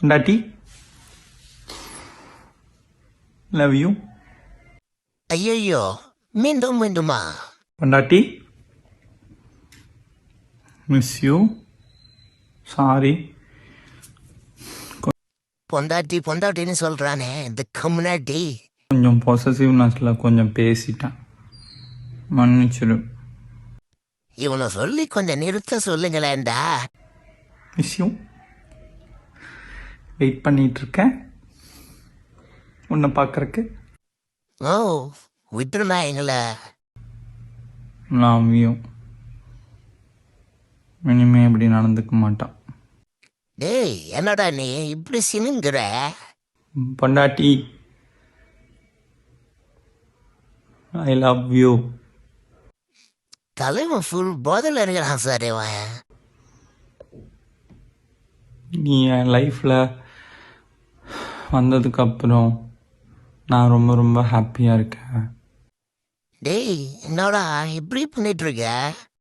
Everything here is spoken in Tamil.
பொண்டாட்டி லவ் யூ. ஐயோ மீண்டும் மீண்டுமா? பொண்டாட்டி மிஸ் யூ. சாரி. பொண்டாட்டின்னு சொல்றானே இதுக்கு முன்னாடி. கொஞ்சம் பொசசிவ்னஸில் கொஞ்சம் பேசிட்டேன், மன்னிச்சிடு. இவனை சொல்லி கொஞ்சம் நிறுத்த சொல்லுங்களேன்டா. Miss you. வெயிட் பண்ணிட்டு இருக்கேன் உன்னை பார்க்கறக்கு. ஓ விட்டுருமா எங்களை. Love you. இனிமே இப்படி நடந்துக்க மாட்டான். டேய் என்னடா நீ இப்படி சினுங்கிற? பொண்டாட்டி ஐ லவ் யூ. தலைவன் ஃபுல் போதையில் இருக்கிறான் சார் இவன். நீ என் லைஃப்பில் வந்ததுக்கப்புறம் நான் ரொம்ப ரொம்ப ஹாப்பியாக இருக்கேன். டேய் என்னடா இப்படி பண்ணிட்டு இருக்க?